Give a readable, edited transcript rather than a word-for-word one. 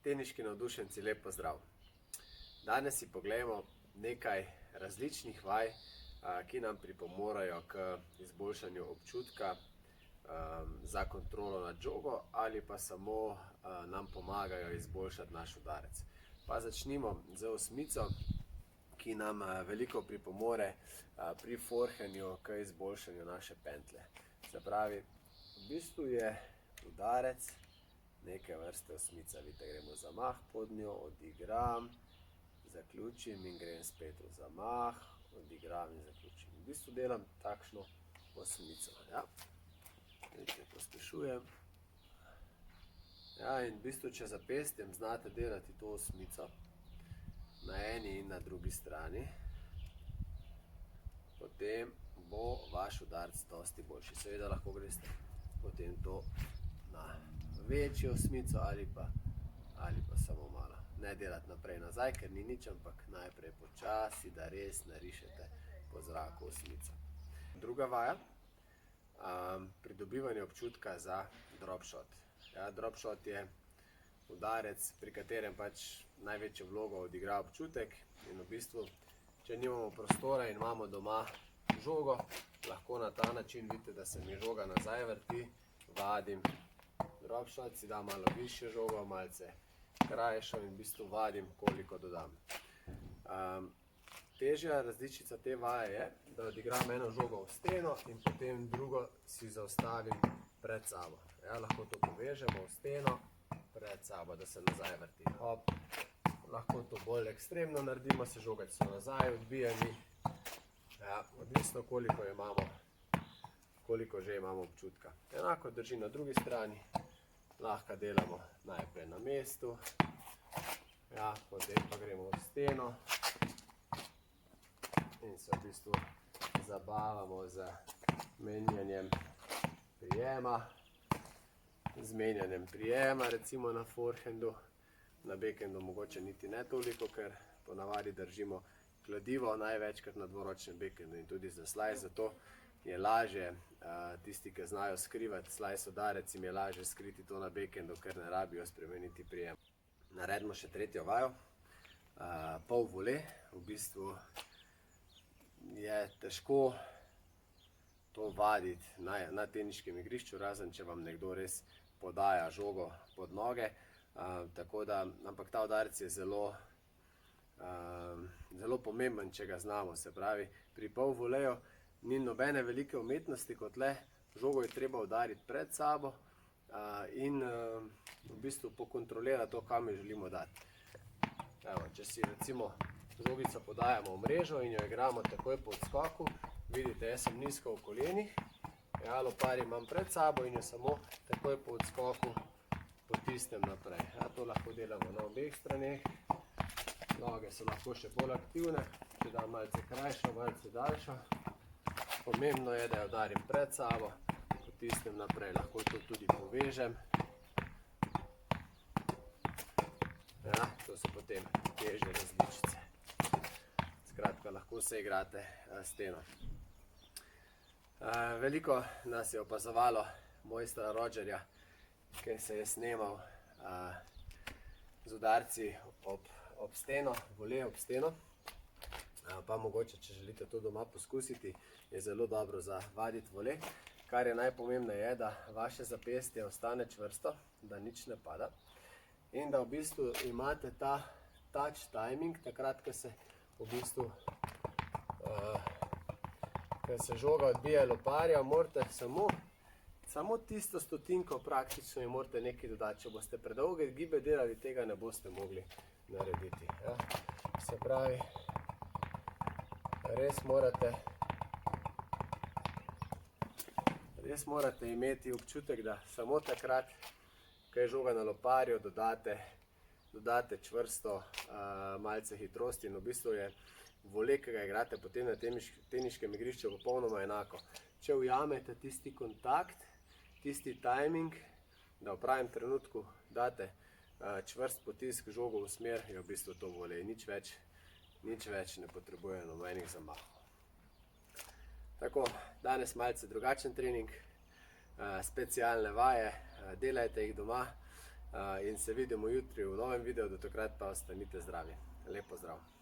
Teniški navdušenci, lep pozdrav. Danes si pogledamo nekaj različnih vaj, ki nam pripomorajo k izboljšanju občutka za kontrolo nad žogo ali pa samo nam pomagajo izboljšati naš udarec. Pa začnimo z osmico, ki nam veliko pripomore pri forehandu k izboljšanju naše pentlje. Se pravi, v bistvu je udarec neke vrste osmica. Vidite, gremo v zamah pod njo, odigram, zaključim in grem spet v zamah, odigram in zaključim. V bistvu delam takšno osmico. Ja. Vidite, pospešujem. Ja, in v bistvu, če zapestjem znate delati to osmico na eni in na drugi strani, potem bo vaš udarec dosti boljši. Seveda lahko greste potem to na večjo osmico ali pa samo malo. Ne delati naprej nazaj, ker ni nič, ampak najprej počasi, da res narišete po zraku osmico. Druga vaja, pridobivanje občutka za drop shot. Ja, drop shot je udarec, pri katerem pač največjo vlogo odigra občutek in v bistvu, če nimamo prostora in imamo doma žogo, lahko na ta način, vidite, da se mi žoga nazaj vrti, vadim drop shot, si dam malo višjo žogo, malce krajšo in v bistvu vadim, koliko dodam. Težja različica te vaje je, da odigram eno žogo v steno in potem drugo si zaustavim pred sabo. Ja, lahko to povežemo v steno pred sabo, da se nazaj vrti. Hop. Lahko to bolj ekstremno naredimo, se žoge so nazaj odbijani. Ja, odvisno koliko že imamo občutka. Enako drži na drugi strani. Lahko delamo najprej na mestu. Ja, potem pa gremo v steno. In se v bistvu zabavamo z menjanjem prijema. Z menjanjem prijema, recimo na forehandu. Na backhandu mogoče niti ne toliko, ker ponavadi držimo kladivo največkrat na dvoročnem backhandu in tudi za slice, zato je lažje, tisti, ki znajo skrivati slice udarec, jim je lažje skriti to na backhandu, ker ne rabijo spremeniti prijem. Naredimo še tretjo vajo, pol vole. V bistvu je težko to vaditi na teniškem igrišču, razen če vam nekdo res podaja žogo pod noge. Ampak ta udarec je zelo pomemben, če ga znamo. Se pravi, pri pol voleju ni nobene velike umetnosti, kot le žogo je treba udariti pred sabo in v bistvu pokontrolirati to, kam jo želimo dati. Evo, če si recimo žogico podajamo v mrežo in jo igramo takoj po odskoku, vidite, jaz sem nizko v kolenih, ja, lopar imam pred sabo in jo samo takoj po odskoku potisnem naprej. Ja, to lahko delamo na obeh straneh. Noge so lahko še bolj aktivne, če dam malce krajšo, malce daljšo. Pomembno je, da jo udarim pred sabo, potisnem naprej, lahko to tudi povežem. Ja, to so potem težje različice. Skratka, lahko se igrate steno. Veliko nas je opazovalo mojstra Rogerja, ki se je snemal z udarci ob steno, vole ob steno. Pa mogoče, če želite to doma poskusiti, je zelo dobro za vaditi vole. Kar je najpomembneje je, da vaše zapestje ostane čvrsto, da nič ne pada. In da v bistvu imate ta touch timing, takrat, ko se v bistvu ko se žoga odbija loparja, morate samo tisto stotinko praktično in morate nekaj dodati. Če boste predolge gibe delali, tega ne boste mogli narediti. Ja. Se pravi, res morate imeti občutek, da samo takrat, ko je žoga na loparju, dodate čvrsto malce hitrosti in v bistvu je vole, ki ga igrate potem na teniškem igrišču, popolnoma enako. Če ujamete tisti kontakt, tisti timing, da v pravem trenutku date čvrst potisk žogo v smer, je v bistvu to vole. Nič več ne potrebuje nobenih zamahov. Tako, danes malce drugačen trening, specialne vaje, delajte jih doma In se vidimo jutri v novem videu, do takrat pa ostanite zdravi. Lep pozdrav!